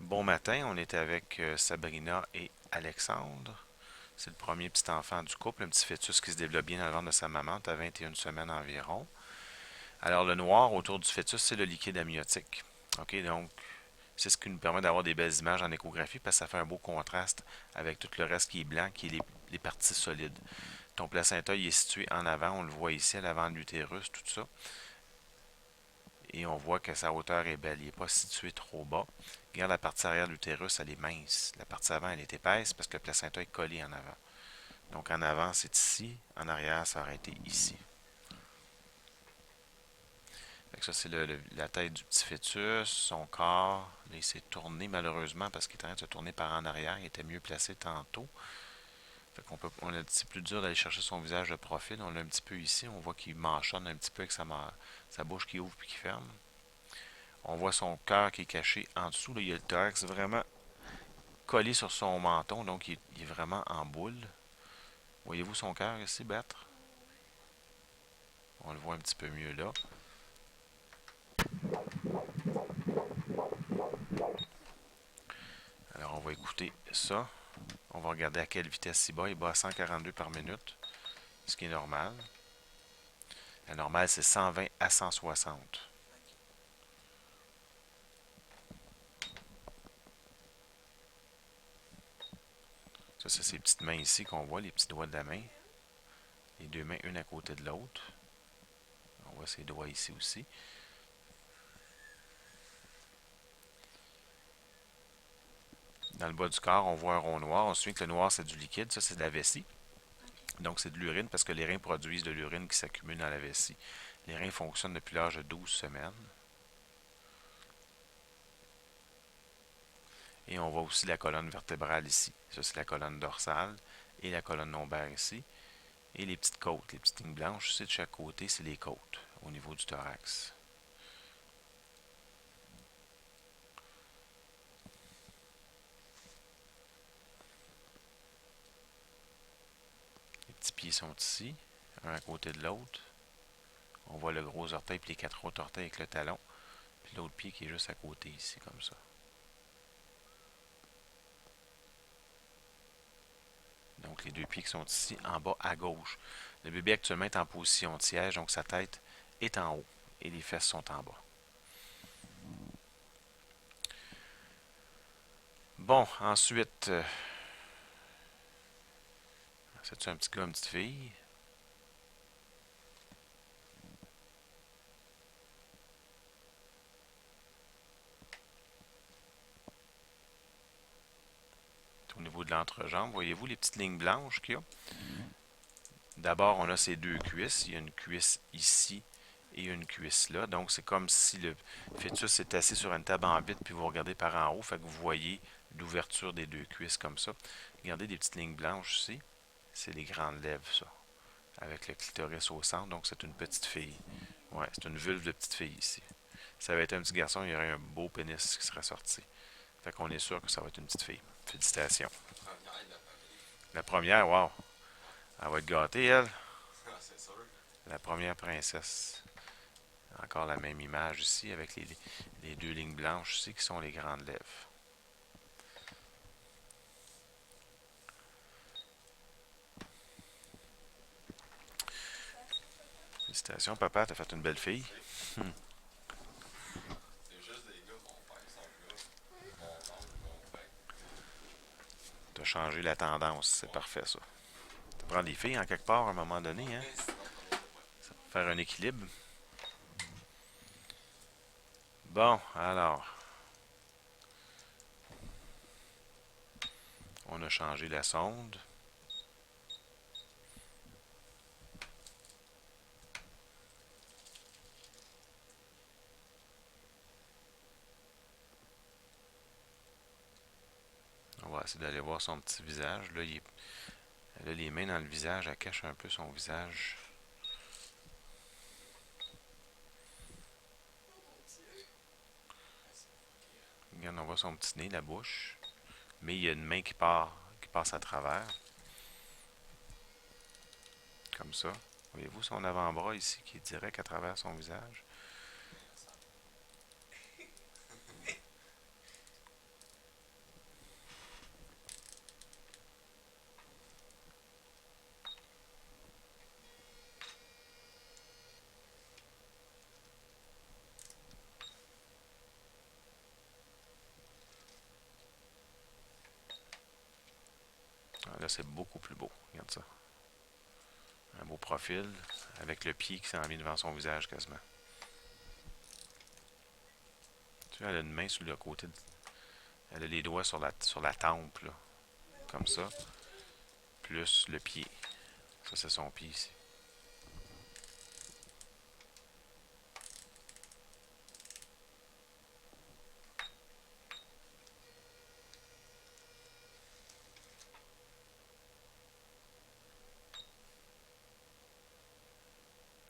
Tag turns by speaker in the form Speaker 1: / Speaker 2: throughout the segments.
Speaker 1: Bon matin, on était avec Sabrina et Alexandre. C'est le premier petit enfant du couple, un petit fœtus qui se développe bien dans le ventre de sa maman, à 21 semaines environ. Alors le noir autour du fœtus, c'est le liquide amniotique. OK, donc c'est ce qui nous permet d'avoir des belles images en échographie parce que ça fait un beau contraste avec tout le reste qui est blanc, qui est les parties solides. Ton placenta, il est situé en avant, on le voit ici, à l'avant de l'utérus, tout ça. Et on voit que sa hauteur est belle. Il n'est pas situé trop bas. Regarde la partie arrière de l'utérus, elle est mince. La partie avant, elle est épaisse parce que le placenta est collé en avant. Donc en avant, c'est ici. En arrière, ça aurait été ici. Fait que ça, c'est la tête du petit fœtus, son corps. Là, il s'est tourné malheureusement parce qu'il est en train de se tourner par en arrière. Il était mieux placé tantôt. Fait qu'on peut, c'est plus dur d'aller chercher son visage de profil. On l'a un petit peu ici. On voit qu'il mâchonne un petit peu avec sa bouche qui ouvre puis qui ferme. On voit son cœur qui est caché en dessous. Là, il y a le thorax vraiment collé sur son menton, donc il est vraiment en boule. Voyez-vous son cœur ici battre? On le voit un petit peu mieux là. Alors on va écouter ça. On va regarder à quelle vitesse il bat. Il bat à 142 par minute, ce qui est normal. La normale, c'est 120 à 160. Ça, c'est ces petites mains ici qu'on voit, les petits doigts de la main. Les deux mains, une à côté de l'autre. On voit ses doigts ici aussi. Dans le bas du corps, on voit un rond noir. On se souvient que le noir, c'est du liquide. Ça, c'est de la vessie. Donc, c'est de l'urine parce que les reins produisent de l'urine qui s'accumule dans la vessie. Les reins fonctionnent depuis l'âge de 12 semaines. Et on voit aussi la colonne vertébrale ici. Ça, c'est la colonne dorsale et la colonne lombaire ici. Et les petites côtes, les petites lignes blanches ici de chaque côté, c'est les côtes au niveau du thorax. Les petits pieds sont ici, un à côté de l'autre. On voit le gros orteil et les quatre autres orteils avec le talon. Puis l'autre pied qui est juste à côté ici, comme ça. Donc les deux pieds qui sont ici en bas à gauche. Le bébé actuellement est en position de siège, donc sa tête est en haut et les fesses sont en bas. Bon, ensuite, c'est-tu un petit gars, une petite fille? Au niveau de l'entrejambe, voyez-vous les petites lignes blanches qu'il y a? D'abord, on a ces deux cuisses. Il y a une cuisse ici et une cuisse là. Donc, c'est comme si le fœtus est assis sur une table en vitre, puis vous regardez par en haut. Fait que vous voyez l'ouverture des deux cuisses comme ça. Regardez des petites lignes blanches ici. C'est les grandes lèvres, ça. Avec le clitoris au centre. Donc, c'est une petite fille. Ouais, c'est une vulve de petite fille ici. Si ça avait été un petit garçon, il y aurait un beau pénis qui serait sorti. Fait qu'on est sûr que ça va être une petite fille. Félicitations. La première, wow. Elle va être gâtée, elle. La première princesse. Encore la même image ici avec les deux lignes blanches ici qui sont les grandes lèvres. Félicitations, papa, t'as fait une belle fille. Hmm. T'as changé la tendance, c'est parfait ça. Tu prends les filles en quelque part à un moment donné, hein? Faire un équilibre. Bon, alors, on a changé la sonde. On va essayer d'aller voir son petit visage. Là, elle a les mains dans le visage, elle cache un peu son visage. Regarde, on voit son petit nez, la bouche. Mais il y a une main qui passe à travers, comme ça. Voyez-vous son avant-bras ici qui est direct à travers son visage? là, c'est beaucoup plus beau. Regarde ça. Un beau profil, avec le pied qui s'en vient devant son visage quasiment. Tu vois, elle a une main sur le côté. Elle a les doigts sur la tempe, là. Comme ça. Plus le pied. Ça, c'est son pied ici.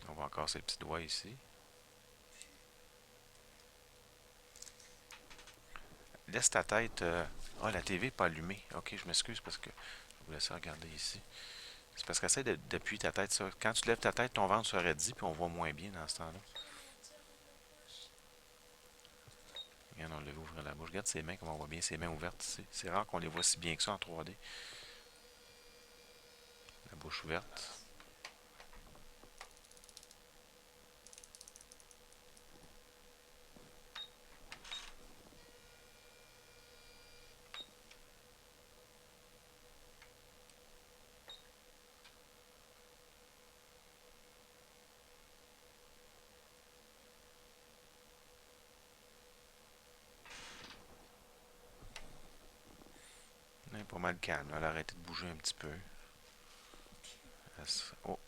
Speaker 1: On voit encore ses petits doigts ici. Laisse ta tête. Ah, la TV n'est pas allumée. Ok, je m'excuse parce que je vous laisse regarder ici. C'est parce qu'essaie d'appuyer ta tête. Ça. Quand tu lèves ta tête, ton ventre se raidit puis on voit moins bien dans ce temps-là. Regarde, on le veut ouvrir la bouche. Regarde ses mains, comment on voit bien ses mains ouvertes ici. C'est rare qu'on les voit si bien que ça en 3D. La bouche ouverte. Elle est pas mal calme. Elle a arrêté de bouger un petit peu. Oh,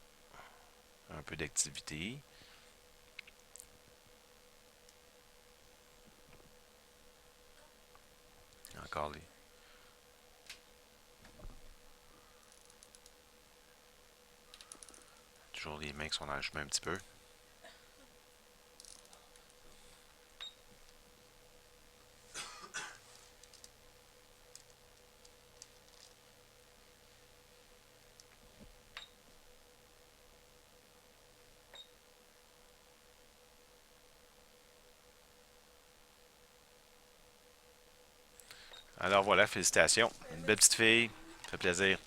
Speaker 1: un peu d'activité. Encore les. Toujours les mains qui sont dans le chemin un petit peu. Alors voilà, félicitations. Une belle petite fille. Ça fait plaisir.